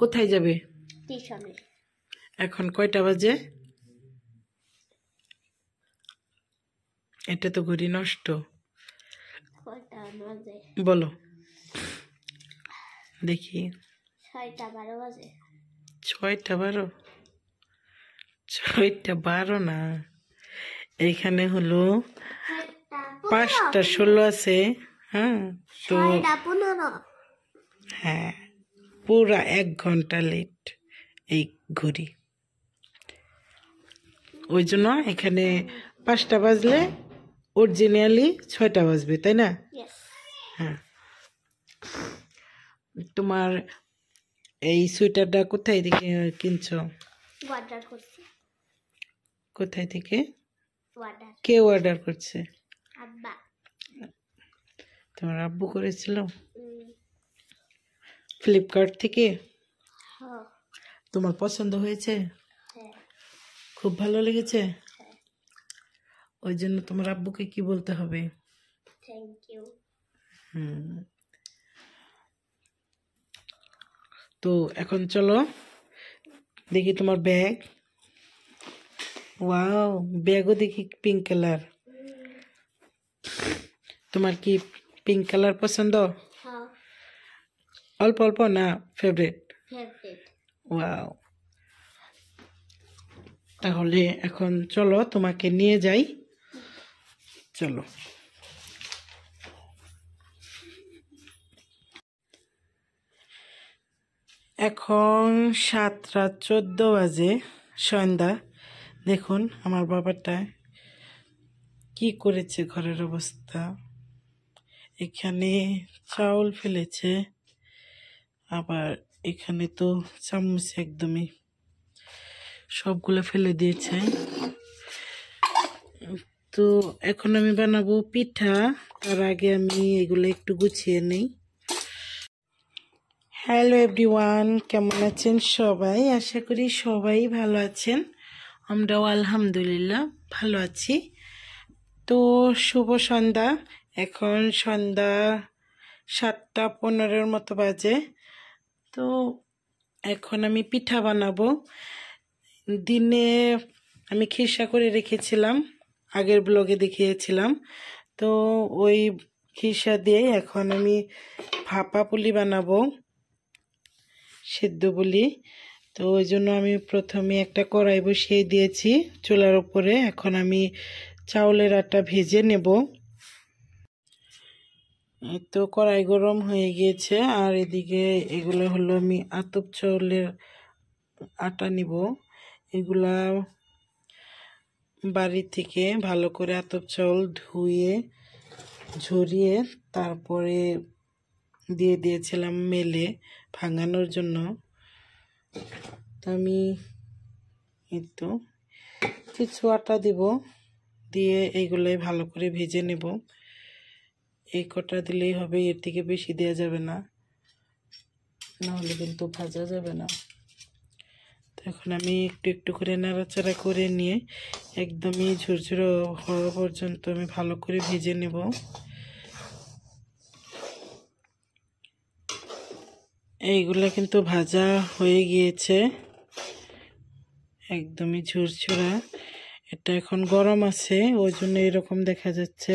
কোথায় যাবে? টিউশনে। এখন কয়টা বাজে? এটা তো ঘড়ি নষ্ট। কয়টা বাজে বলো দেখি। 6টা 12 বাজে। 6টা 12? 6টা 12 না, এইখানে হলো 5টা 16 আছে। হ্যাঁ তো 6টা 15। হ্যাঁ, পুরা 1 ঘন্টা লেট এই ঘড়ি। ওই জন্য এখানে 5টা বাজলে অরিজিনালি 6টা বাজবে, তাই না? হ্যাঁ। তোমার এই সোয়েটারটা কোথায় থেকে কিনছো? অর্ডার করছি। কোথায় থেকে? অর্ডার। কে অর্ডার করছে? আব্বা। তোমার আব্বু করেছিল? ফ্লিপকার্ট থেকে? হ্যাঁ। তোমার পছন্দ হয়েছে? হ্যাঁ। খুব ভালো লেগেছে? হ্যাঁ। ওই জন্য তোমার আব্বুকে কি বলতে হবে? Thank you. তো এখন চলো দেখি তোমার ব্যাগ। ওয়াও, ব্যাগও দেখি পিঙ্ক কালার। তোমার কি পিঙ্ক কালার পছন্দ? হ্যাঁ। অল্প অল্প না ফেভারিট? ফেভারিট। ওয়াও, তাহলে এখন চলো তোমাকে নিয়ে যাই। চলো। এখন 7:14 বাজে, সন্ধ্যা। দেখুন আমার বাবাটা কি করেছে, ঘরের অবস্থা। এখানে চাউল ফেলেছে, আবার এখানে তো চামচ একদমই সবগুলো ফেলে দিয়েছে। তো এখন আমি বানাবো পিঠা, তার আগে আমি এগুলো একটু গুছিয়ে নেই। হ্যালো এভরিওয়ান, কেমন আছেন সবাই? আশা করি সবাই ভালো আছেন। আমরাও আলহামদুলিল্লাহ ভালো আছি। তো শুভ সন্ধ্যা। এখন সন্ধ্যা 7:15 মতো বাজে। তো এখন আমি পিঠা বানাবো। দিনে আমি খিরসা করে রেখেছিলাম, আগের ব্লগে দেখিয়েছিলাম। তো ওই খিরসা দিয়ে এখন আমি ভাপা পুলি বানাবো, সিদ্ধ পুলি। তো ওই জন্য আমি প্রথমে একটা কড়াই বসিয়ে দিয়েছি চুলার উপরে। এখন আমি চাউলের আটা ভেজে নেব। তো কড়াই গরম হয়ে গিয়েছে, আর এদিকে এগুলো হলো আমি আতপ চাউলের আটা নিব। এগুলা বাড়ি থেকে ভালো করে আতপ চাউল ধুয়ে ঝরিয়ে তারপরে দিয়ে দিয়েছিলাম মেলে ভাঙানোর জন্য। তো আমি তো কিছু আটা দিব, দিয়ে এইগুলোই ভালো করে ভেজে নেব। এই কটা দিলেই হবে, এর থেকে বেশি দেওয়া যাবে না, নাহলে কিন্তু ভাজা যাবে না। তো এখন আমি একটু একটু করে নাড়াচাড়া করে নিয়ে একদমই ঝুরঝুরে হওয়া পর্যন্ত আমি ভালো করে ভেজে নেব। এইগুলা কিন্তু ভাজা হয়ে গিয়েছে, একদমই ঝুরঝুরা। এটা এখন গরম আছে, ওই জন্য এরকম দেখা যাচ্ছে।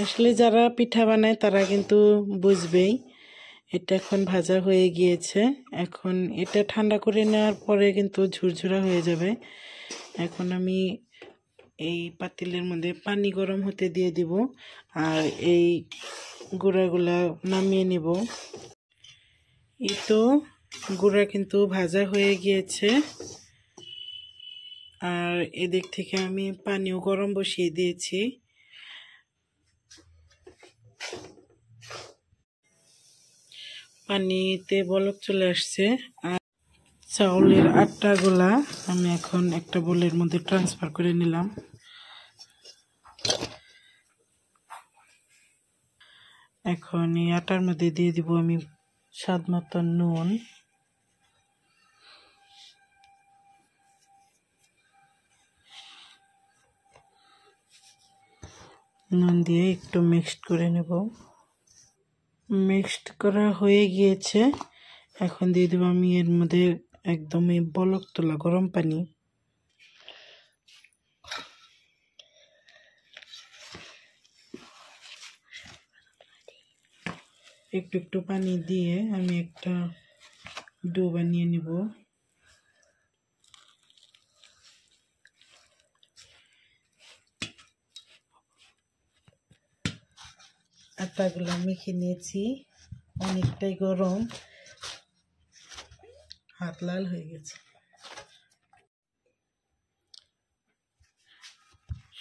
আসলে যারা পিঠা বানায় তারা কিন্তু বুঝবেই। এটা এখন ভাজা হয়ে গিয়েছে। এখন এটা ঠান্ডা করে নেওয়ার পরে কিন্তু ঝুরঝুরা হয়ে যাবে। এখন আমি এই পাতিলের মধ্যে পানি গরম হতে দিয়ে দিব, আর এই গুঁড়াগুলা নামিয়ে নিব। এই তো গুঁড়া কিন্তু ভাজা হয়ে গিয়েছে, আর এদিক থেকে আমি পানিও গরম বসিয়ে দিয়েছি। পানিতে বলক চলে আসছে, আর চাউলের আটাগুলা আমি এখন একটা বোলের মধ্যে ট্রান্সফার করে নিলাম। এখন এই আটার মধ্যে দিয়ে দিব আমি স্বাদ মতো নুন, নুন দিয়ে একটু মিক্সড করে নেব। মিক্সড করা হয়ে গিয়েছে। এখন দিয়ে দেবো আমি এর মধ্যে একদমই বলক তোলা গরম পানি। একটু একটু পানি দিয়ে আমি একটা ডো বানিয়ে নিব। আটাগুলো মেখে নিয়েছি, অনেকটাই গরম, হাত লাল হয়ে গেছে।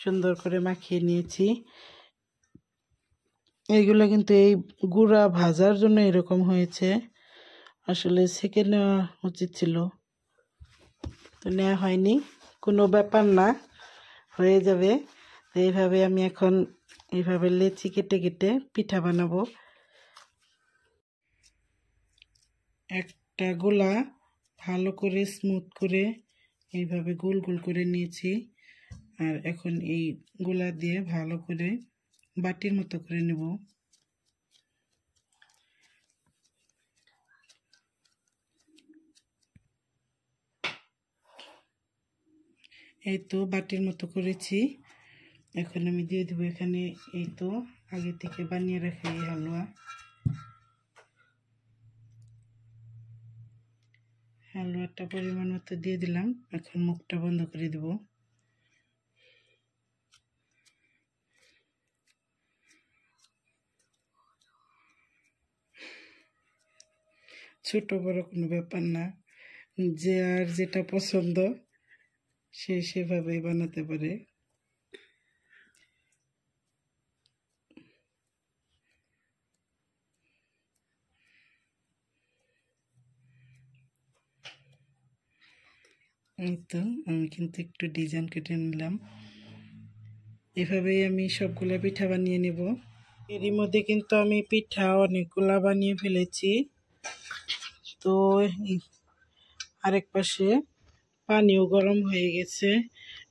সুন্দর করে মাখিয়ে নিয়েছি। এইগুলো কিন্তু এই গুঁড়া ভাজার জন্য এরকম হয়েছে, আসলে সেকে নেওয়া উচিত ছিল, তো নেওয়া হয়নি। কোনো ব্যাপার না, হয়ে যাবে। তো এইভাবে আমি এখন এইভাবে লেচি কেটে কেটে পিঠা বানাবো। একটা গোলা ভালো করে স্মুথ করে এইভাবে গোল গোল করে নিয়েছি, আর এখন এই গোলা দিয়ে ভালো করে বাটির মতো করে নেব। এই তো বাটির মতো করেছি। এখন আমি দিয়ে দেবো এখানে এই তো আগে থেকে বানিয়ে রাখা এই হালুয়া। হালুয়াটা পরিমাণ মতো দিয়ে দিলাম। এখন মুখটা বন্ধ করে দেব। ছোট বড় কোনো ব্যাপার না, যে আর যেটা পছন্দ সে সেভাবেই বানাতে পারে। এই তো আমি কিন্তু একটু ডিজাইন কেটে নিলাম। এভাবেই আমি সবগুলো পিঠা বানিয়ে নেব। এরই মধ্যে কিন্তু আমি পিঠা অনেকগুলা বানিয়ে ফেলেছি। তো আরেক পাশে পানিও গরম হয়ে গেছে।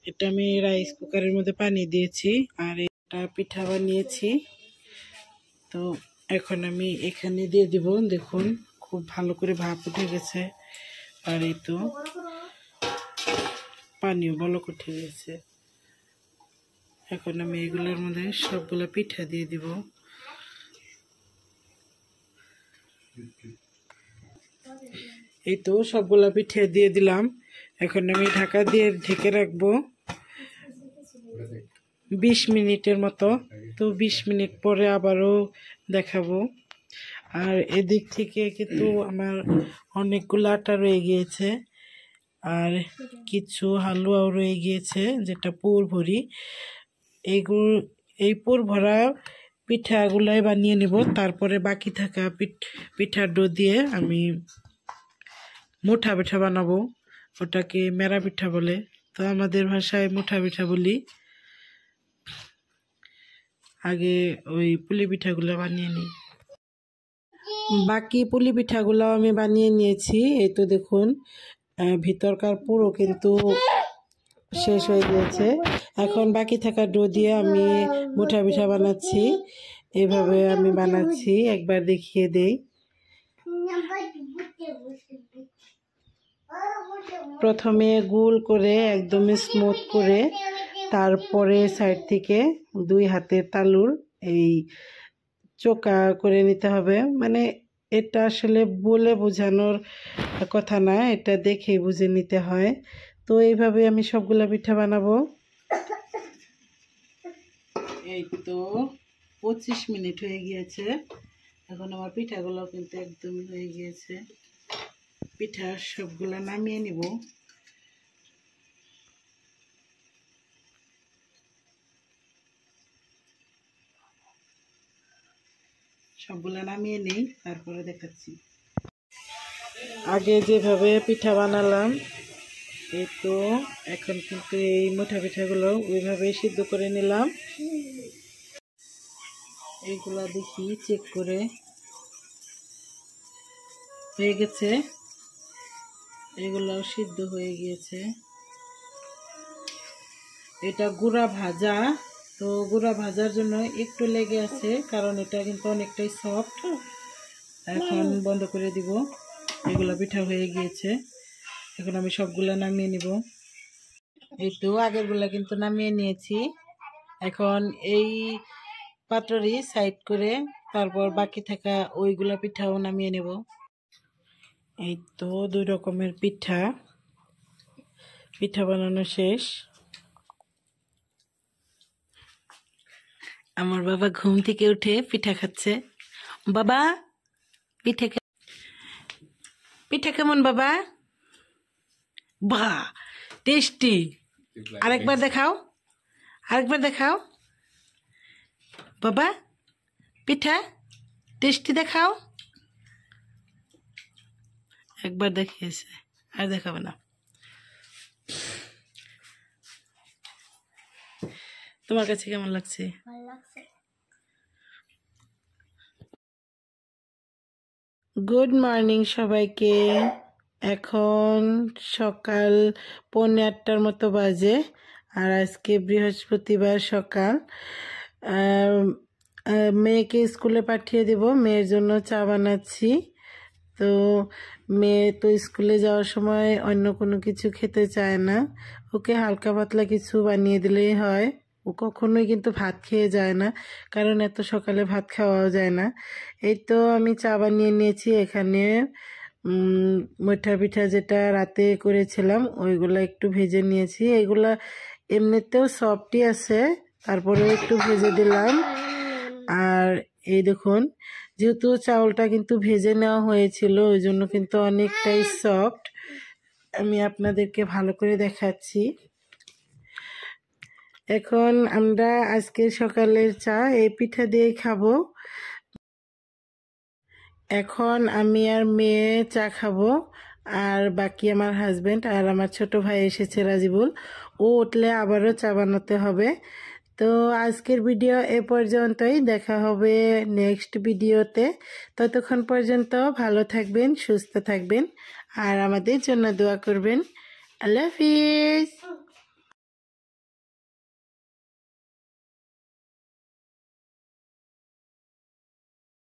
এটা আমি রাইস কুকারের মধ্যে পানি দিয়েছি, আর এটা পিঠা বানিয়েছি। তো এখন আমি এখানে দিয়ে দিব। দেখুন খুব ভালো করে ভাপ উঠে গেছে, আর এই তো পানিও বলক উঠে গেছে। এখন আমি এগুলোর মধ্যে সবগুলো পিঠা দিয়ে দিব। এই তো সবগুলা পিঠা দিয়ে দিলাম। এখন আমি ঢাকা দিয়ে ঢেকে রাখবো 20 মিনিটের মতো। তো 20 মিনিট পরে আবারও দেখাবো। আর এদিক থেকে কিন্তু আমার অনেকগুলো আটা রয়ে গিয়েছে, আর কিছু হালুয়াও রয়ে গিয়েছে, যেটা পুর ভরি। এই পুর ভরা পিঠাগুলাই বানিয়ে নিব। তারপরে বাকি থাকা পিঠার ডো দিয়ে আমি মুঠা পিঠা বানাবো। ওটাকে মেরা পিঠা বলে, তো আমাদের ভাষায় মুঠা পিঠা বলি। আগে ওই পুলি পিঠাগুলো বানিয়ে নিই। বাকি পুলি পিঠাগুলো আমি বানিয়ে নিয়েছি। এই তো দেখুন ভিতরকার পুরো কিন্তু শেষ হয়ে গিয়েছে। এখন বাকি থাকা ডো দিয়ে আমি মুঠা পিঠা বানাচ্ছি। এভাবে আমি বানাচ্ছি, একবার দেখিয়ে দেই। প্রথমে গোল করে একদম স্মুথ করে, তারপরে সাইড থেকে 2 হাতের তালুর এই চোকা করে নিতে হবে। মানে এটা আসলে বলে বোঝানোর কথা না, এটা দেখেই বুঝে নিতে হয়। তো এইভাবে আমি সবগুলা পিঠা বানাবো। এই তো 25 মিনিট হয়ে গিয়েছে। এখন আমার পিঠাগুলো কিন্তু একদমই হয়ে গিয়েছে। পিঠা সবগুলা নামিয়ে নিব। সবগুলা নামিয়ে নেই, তারপরে দেখাচ্ছি। আগে যেভাবে পিঠা বানালাম, এই তো এখন কিন্তু এই মুঠা পিঠাগুলো ওইভাবে সিদ্ধ করে নিলাম। এইগুলা দেখি চেক করে হয়ে গেছে, এগুলাও সিদ্ধ হয়ে গিয়েছে। এটা গুঁড়া ভাজা তো গুঁড়া ভাজার জন্য একটু লেগে আছে, কারণ এটা কিন্তু অনেকটাই সফট। এখন বন্ধ করে দিব। এগুলো পিঠা হয়ে গিয়েছে, এখন আমি সবগুলো নামিয়ে নিব। এই তো আগেরগুলা কিন্তু নামিয়ে নিয়েছি। এখন এই পাত্রটি সাইড করে তারপর বাকি থাকা ওইগুলা পিঠাও নামিয়ে নেব। এই তো 2 রকমের পিঠা বানানো শেষ। আমার বাবা ঘুম থেকে উঠে পিঠা খাচ্ছে। বাবা পিঠা কেমন বাবা? বাহ, টেস্টি। আরেকবার দেখাও বাবা, পিঠা টেস্টি দেখাও। একবার দেখিয়েছে, আর দেখাবে না। তোমার কাছে কেমন লাগছে? ভালো লাগছে। গুড মর্নিং সবাইকে। এখন সকাল 8:45 মতো বাজে, আর আজকে বৃহস্পতিবার সকাল। মেয়েকে স্কুলে পাঠিয়ে দেব, মেয়ের জন্য চা বানাচ্ছি। তো মেয়ে তো স্কুলে যাওয়ার সময় অন্য কোনো কিছু খেতে চায় না, ওকে হালকা পাতলা কিছু বানিয়ে দিলেই হয়। ও কখনোই কিন্তু ভাত খেয়ে যায় না, কারণ এত সকালে ভাত খাওয়াও যায় না। এই তো আমি চা বানিয়ে নিয়েছি। এখানে মৈঠা পিঠা যেটা রাতে করেছিলাম ওইগুলা একটু ভেজে নিয়েছি। এগুলা এমনিতেও সফটই আছে, তারপরেও একটু ভেজে দিলাম। আর এই দেখুন, যেহেতু চাউলটা কিন্তু ভেজে নেওয়া হয়েছিল ওই জন্য কিন্তু অনেকটাই সফট। আমি আপনাদেরকে ভালো করে দেখাচ্ছি। এখন আমরা আজকে সকালের চা এই পিঠা দিয়ে খাবো। এখন আমি আর মেয়ে চা খাবো, আর বাকি আমার হাজবেন্ড আর আমার ছোট ভাই এসেছে রাজিবুল, ও উঠলে আবারও চা বানাতে হবে। তো আজকের ভিডিও এ পর্যন্তই, দেখা হবে নেক্সট ভিডিওতে। ততক্ষণ পর্যন্ত ভালো থাকবেন, সুস্থ থাকবেন, আর আমাদের জন্য দোয়া করবেন। আল্লাহ হাফিজ।